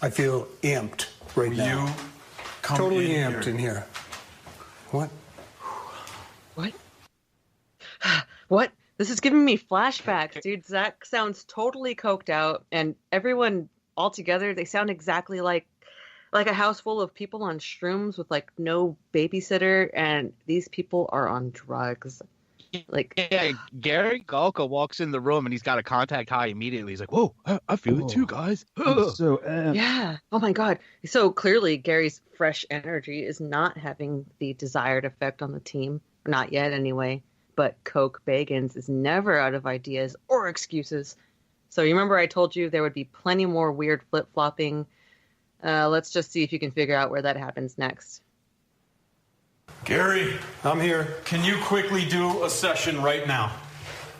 I feel amped right now. You come totally amped in here. What? What? What? This is giving me flashbacks, dude. Zach sounds totally coked out, and everyone all together, they sound exactly like a house full of people on shrooms with like no babysitter, and these people are on drugs. Like, yeah, Gary Galka walks in the room and he's got a contact high immediately. He's like, "Whoa, I feel it too, guys." So yeah. Oh my God. So clearly, Gary's fresh energy is not having the desired effect on the team. Not yet, anyway. But Coke Bagans is never out of ideas or excuses. So you remember I told you there would be plenty more weird flip-flopping. Let's just see if you can figure out where that happens next. Gary, I'm here. can you quickly do a session right now?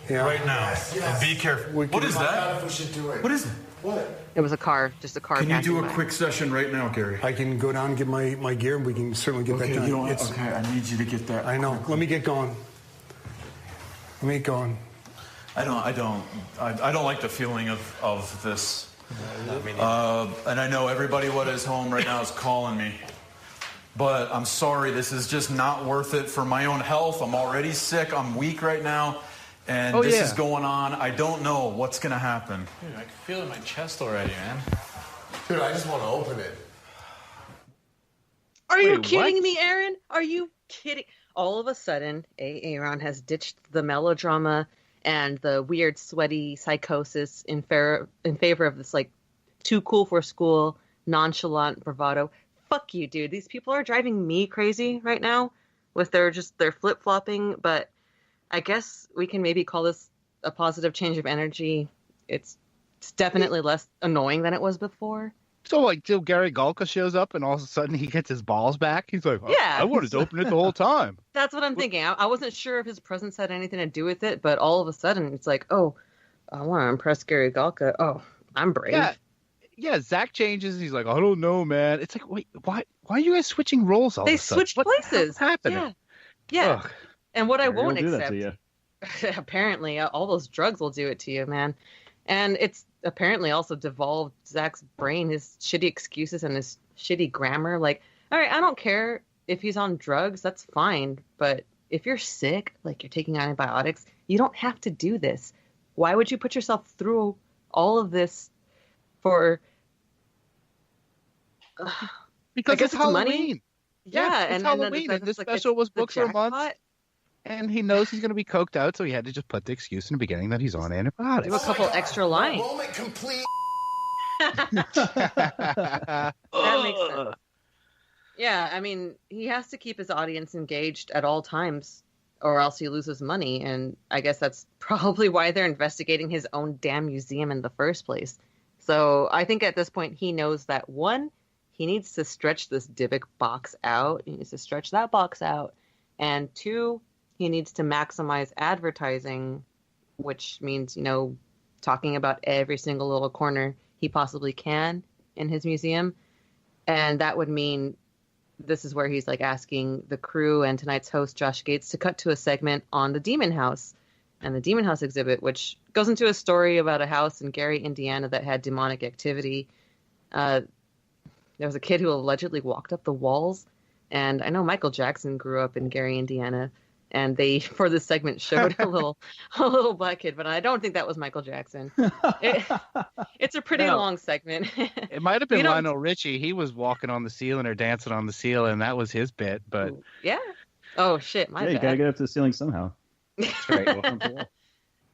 Yeah. Right now. Yes. And be careful. What is that? If we should do it. What is it? What? It was a car, just a car. Can you do passing a by. quick session right now, Gary? I can go down and get my gear, and we can certainly get that done. Okay, I need you to get that. I know. Let me get going. I don't like the feeling of this. And I know everybody what is home right now is calling me. But I'm sorry, this is just not worth it for my own health. I'm already sick. I'm weak right now. And this is going on. I don't know what's going to happen. Dude, I can feel it in my chest already, man. Dude, I just want to open it. Are you kidding me, Aaron? Are you kidding? All of a sudden, Aaron has ditched the melodrama and the weird, sweaty psychosis in favor of this, like, too cool for school, nonchalant bravado. Fuck you, dude. These people are driving me crazy right now with their flip-flopping, but I guess we can maybe call this a positive change of energy. It's definitely less annoying than it was before. So, like, till Gary Galka shows up and all of a sudden he gets his balls back. He's like, Yeah. I wanted to open it the whole time. That's what I'm thinking. I wasn't sure if his presence had anything to do with it, but all of a sudden it's like, oh, I want to impress Gary Galka. Oh, I'm brave. Yeah, Zach changes. He's like, I don't know, man. It's like, wait, why are you guys switching roles all of a sudden? They switched places. What's happening? Yeah. Ugh. And what I Gary won't will do that accept, to you. apparently, all those drugs will do it to you, man. And it's apparently also devolved Zach's brain, his shitty excuses and his shitty grammar. Like, all right, I don't care if he's on drugs. That's fine. But if you're sick, like you're taking antibiotics, you don't have to do this. Why would you put yourself through all of this for... Because it's Halloween. Money? Yeah, it's and Halloween, and this special was booked for a month. jackpot. And he knows he's going to be coked out, so he had to just put the excuse in the beginning that he's on antibiotics. Do a couple extra lines. Moment complete. That makes sense. Yeah, I mean, he has to keep his audience engaged at all times, or else he loses money. And I guess that's probably why they're investigating his own damn museum in the first place. So I think at this point he knows that, one, he needs to stretch this Dybbuk box out. He needs to stretch that box out. And two, he needs to maximize advertising, which means, talking about every single little corner he possibly can in his museum. And that would mean this is where he's like asking the crew and tonight's host, Josh Gates, to cut to a segment on the Demon House and the Demon House exhibit, which goes into a story about a house in Gary, Indiana that had demonic activity. There was a kid who allegedly walked up the walls. And I know Michael Jackson grew up in Gary, Indiana. And they, for this segment, showed a little black kid, but I don't think that was Michael Jackson. It's a pretty long segment. It might have been Lionel Richie. He was walking on the ceiling or dancing on the ceiling. That was his bit, but yeah. Oh shit, my bad. You gotta get up to the ceiling somehow. That's right.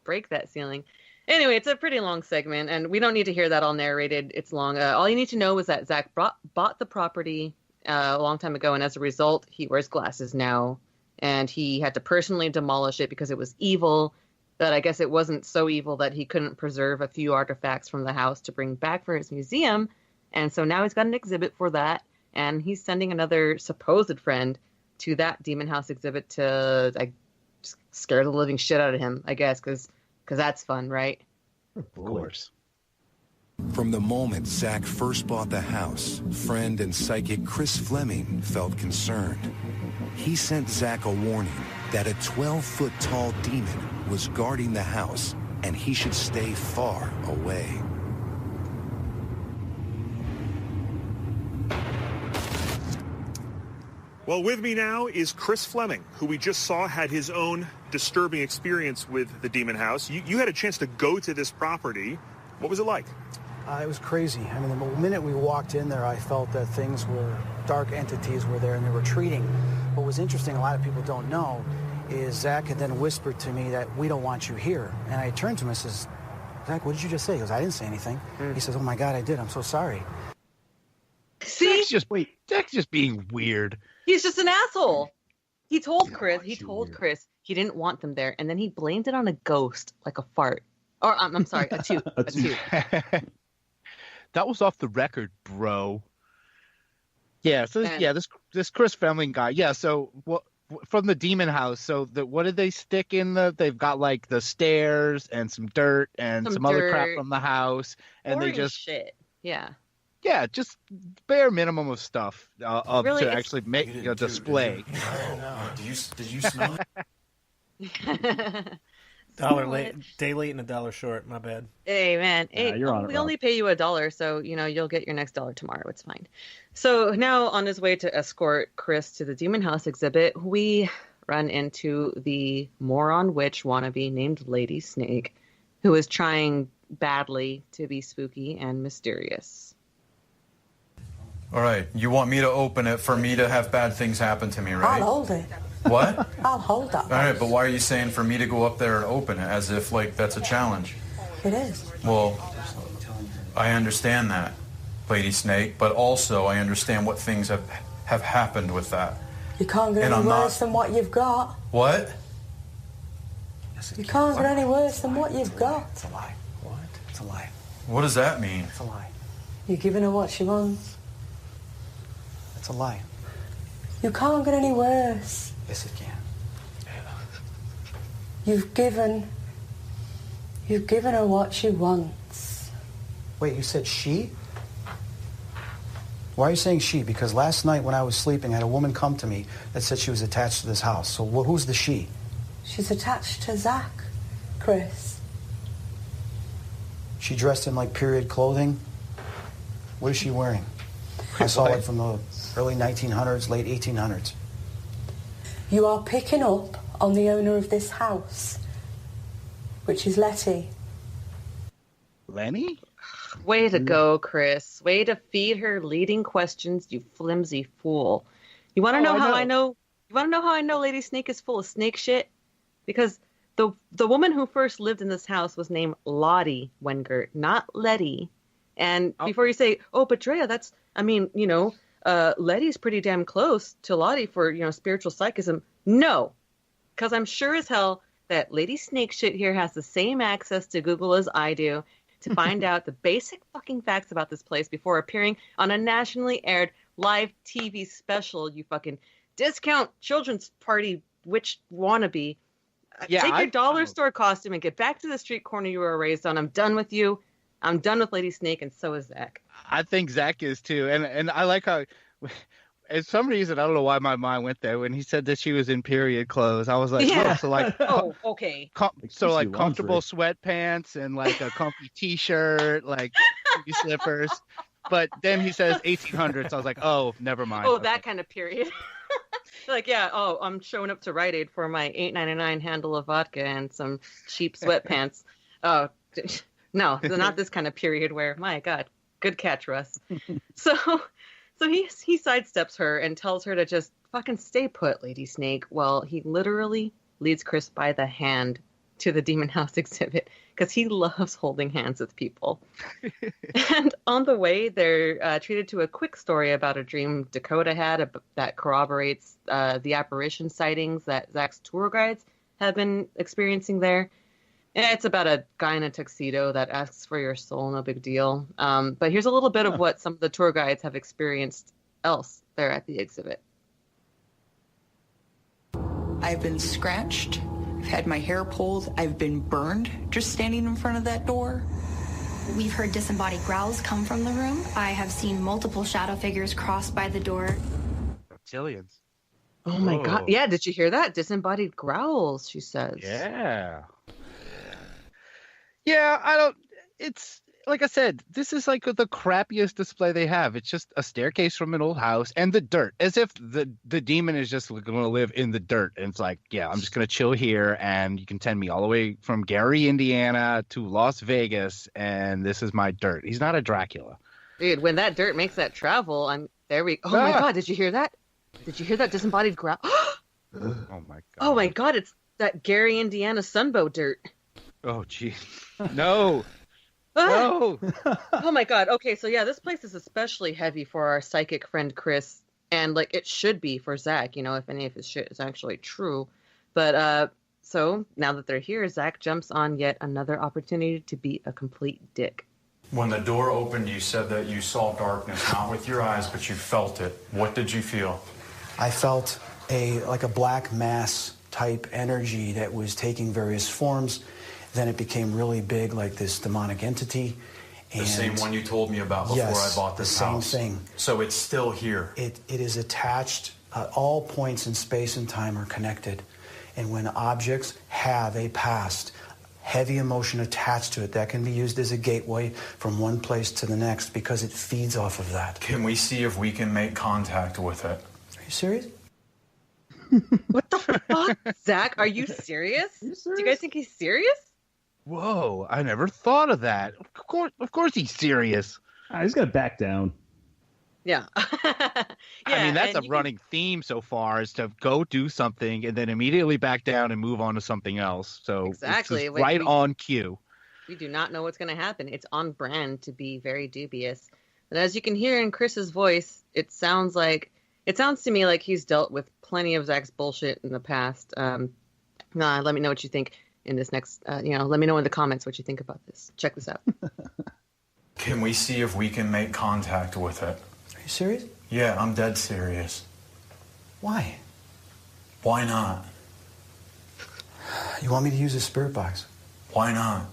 Break that ceiling. Anyway, it's a pretty long segment, and we don't need to hear that all narrated. It's long. All you need to know is that Zach bought the property a long time ago, and as a result, he wears glasses now. And he had to personally demolish it because it was evil, but I guess it wasn't so evil that he couldn't preserve a few artifacts from the house to bring back for his museum. And so now he's got an exhibit for that, and he's sending another supposed friend to that Demon House exhibit to scare the living shit out of him, I guess, because that's fun, right? Of course. From the moment Zach first bought the house, friend and psychic Chris Fleming felt concerned. He sent Zach a warning that a 12-foot-tall demon was guarding the house and he should stay far away. Well, with me now is Chris Fleming, who we just saw had his own disturbing experience with the Demon House. You had a chance to go to this property. What was it like? It was crazy. I mean, the minute we walked in there, I felt that dark entities were there and they were retreating. What was interesting, a lot of people don't know, is Zach had then whispered to me that we don't want you here. And I turned to him and says, Zach, what did you just say? He goes, I didn't say anything. He says, oh my God, I did. I'm so sorry. See? Zach's just being weird. He's just an asshole. He told Chris he didn't want them there, and then he blamed it on a ghost, like a fart. Or I'm sorry, a toot. A toot. That was off the record, bro. Yeah. So this Chris Fleming guy. Yeah. So what from the Demon House? So what did they stick in They've got like the stairs and some dirt and some other crap from the house, and boring they just shit. Yeah. Yeah, just bare minimum of stuff really, to actually make a display. Did you smell it? Day late and $1 short. My bad. Hey man, we only pay you $1, so you'll get your next $1 tomorrow. It's fine. So now on his way to escort Chris to the Demon House exhibit, we run into the moron witch wannabe named Lady Snake, who is trying badly to be spooky and mysterious. All right, you want me to open it for me to have bad things happen to me, right? I'll hold it. What? I'll hold that. All right, but why are you saying for me to go up there and open it as if like that's a challenge? It is. Well, I understand that, Lady Snake, but also I understand what things have happened with that. You can't get any worse than what you've got. What? You can't get any worse than what you've got. It's a lie. What? It's a lie. What does that mean? It's a lie. You're giving her what she wants. It's a lie. You can't get any worse. Yes, it can. You've given her what she wants. Wait, you said she? Why are you saying she? Because last night when I was sleeping, I had a woman come to me that said she was attached to this house. So who's the she? She's attached to Zach, Chris. She dressed in like period clothing? What is she wearing? I saw it from the early 1900s, late 1800s. You are picking up on the owner of this house, which is Letty. Lenny? Way to go, Chris. Way to feed her leading questions, you flimsy fool. You want to know how I know? You want to know how I know Lady Snake is full of snake shit? Because the woman who first lived in this house was named Lottie Wengert, not Letty. And before you say, oh, but Drea, Letty's pretty damn close to Lottie for, spiritual psychism. No, because I'm sure as hell that Lady Snake shit here has the same access to Google as I do to find out the basic fucking facts about this place before appearing on a nationally aired live TV special, you fucking discount children's party witch wannabe. Yeah, Take your dollar store costume and get back to the street corner you were raised on. I'm done with you. I'm done with Lady Snake, and so is Zach. I think Zach is too, and I like how, for some reason, I don't know why my mind went there when he said that she was in period clothes. I was like, yeah. Oh, so like, oh, okay, so like comfortable sweatpants and like a comfy T-shirt, like slippers. But then he says 1800s. I was like, oh, never mind. Oh, that kind of period. Like, yeah, I'm showing up to Rite Aid for my $8.99 handle of vodka and some cheap sweatpants. Oh, no, not this kind of period where, my God, good catch, Russ. So he sidesteps her and tells her to just fucking stay put, Lady Snake. Well, he literally leads Chris by the hand to the Demon House exhibit because he loves holding hands with people. And on the way, they're treated to a quick story about a dream Dakota had that corroborates the apparition sightings that Zach's tour guides have been experiencing there. And it's about a guy in a tuxedo that asks for your soul, no big deal. But here's a little bit of what some of the tour guides have experienced else there at the exhibit. I've been scratched. I've had my hair pulled. I've been burned just standing in front of that door. We've heard disembodied growls come from the room. I have seen multiple shadow figures cross by the door. Reptilians. Oh my God. Yeah, did you hear that? Disembodied growls, she says. Yeah. Yeah, I don't. like I said, this is like the crappiest display they have. It's just a staircase from an old house and the dirt, as if the demon is just going to live in the dirt. And it's like, yeah, I'm just going to chill here, and you can tend me all the way from Gary, Indiana to Las Vegas, and this is my dirt. He's not a Dracula. Dude, when that dirt makes that travel, oh my God, did you hear that? Did you hear that disembodied growl? Oh my God. Oh my God, it's that Gary, Indiana Sunbow dirt. Oh, geez. No. No. Oh my God. Okay, so yeah, this place is especially heavy for our psychic friend Chris, and like it should be for Zach, if any of his shit is actually true. But so now that they're here, Zach jumps on yet another opportunity to be a complete dick. When the door opened, you said that you saw darkness, not with your eyes, but you felt it. What did you feel? I felt like a black mass type energy that was taking various forms. Then it became really big, like this demonic entity. The same one you told me about before I bought this house. The same thing. So it's still here. It is attached. All points in space and time are connected. And when objects have a past, heavy emotion attached to it, that can be used as a gateway from one place to the next because it feeds off of that. Can we see if we can make contact with it? Are you serious? What the fuck? Zach, are you serious? Do you guys think he's serious? Whoa, I never thought of that. Of course he's serious. He's got to back down. Yeah. I mean, that's a running theme so far, is to go do something and then immediately back down and move on to something else. So exactly. It's just on cue. We do not know what's going to happen. It's on brand to be very dubious. But as you can hear in Chris's voice, it sounds to me like he's dealt with plenty of Zach's bullshit in the past. Let me know what you think in this next, let me know in the comments what you think about this. Check this out. Can we see if we can make contact with it? Are you serious? Yeah, I'm dead serious. Why? Why not? You want me to use a spirit box? Why not?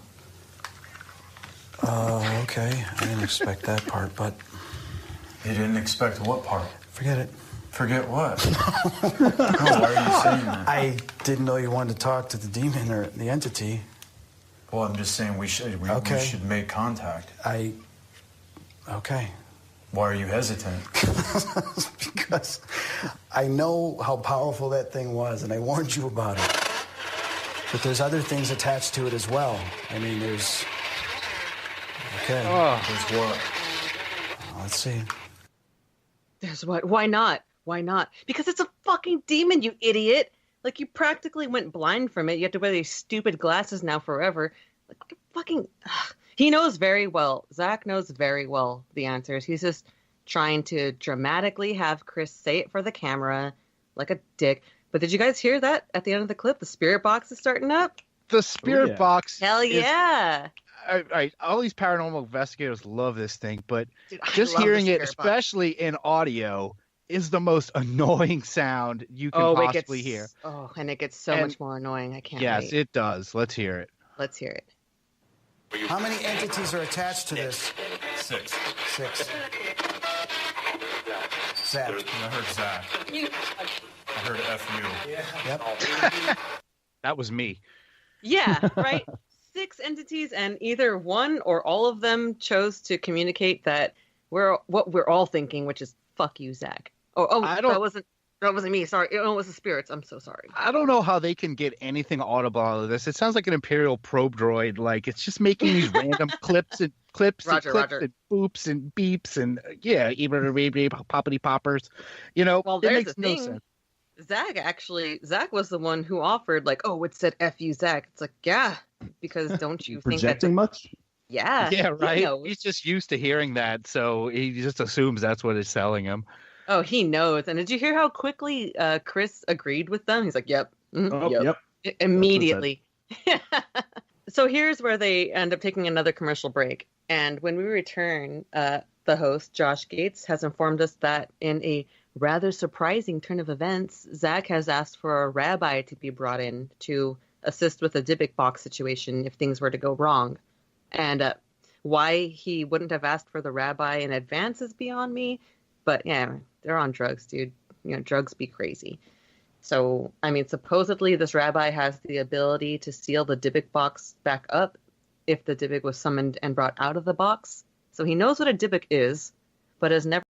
Okay. I didn't expect that part, but... You didn't expect what part? Forget it. Forget what? No, why are you saying that? I didn't know you wanted to talk to the demon or the entity. Well, I'm just saying we should make contact. Okay. Why are you hesitant? Because I know how powerful that thing was, and I warned you about it. But there's other things attached to it as well. I mean, there's... Okay. Oh, there's what? Let's see. There's what? Why not? Why not? Because it's a fucking demon, you idiot. Like, you practically went blind from it. You have to wear these stupid glasses now forever. Like, fucking... He knows very well. Zach knows very well the answers. He's just trying to dramatically have Chris say it for the camera like a dick. But did you guys hear that at the end of the clip? The spirit box is starting up? The spirit box. Hell yeah. All these paranormal investigators love this thing, but Dude, just hearing it, especially in audio, is the most annoying sound you can possibly hear. Oh, and it gets so much more annoying. I can't wait. Yes, it does. Let's hear it. Let's hear it. How many entities are attached to this? 6. 6. Zach. I heard Zach. I heard F you. Yep. That was me. Yeah, right? 6 entities, and either one or all of them chose to communicate that what we're all thinking, which is fuck you, Zach. That wasn't me. Sorry. It was the spirits. I'm so sorry. I don't know how they can get anything audible out of this. It sounds like an Imperial probe droid. Like, it's just making these random clips and Roger. and boops and beeps and poppity poppers. Well, it makes no sense. Zach was the one who offered, like, oh, it said F you, Zach. It's like, yeah, because don't you think projecting much? Yeah. Yeah, right. He's just used to hearing that, so he just assumes that's what is selling him. Oh, he knows. And did you hear how quickly Chris agreed with them? He's like, yep. Mm-hmm, yep. Immediately. So here's where they end up taking another commercial break. And when we return, the host, Josh Gates, has informed us that in a rather surprising turn of events, Zach has asked for a rabbi to be brought in to assist with the Dybbuk Box situation if things were to go wrong. And why he wouldn't have asked for the rabbi in advance is beyond me. But yeah, they're on drugs, dude. Drugs be crazy. So, I mean, supposedly this rabbi has the ability to seal the Dybbuk Box back up if the Dybbuk was summoned and brought out of the box. So he knows what a Dybbuk is, but has never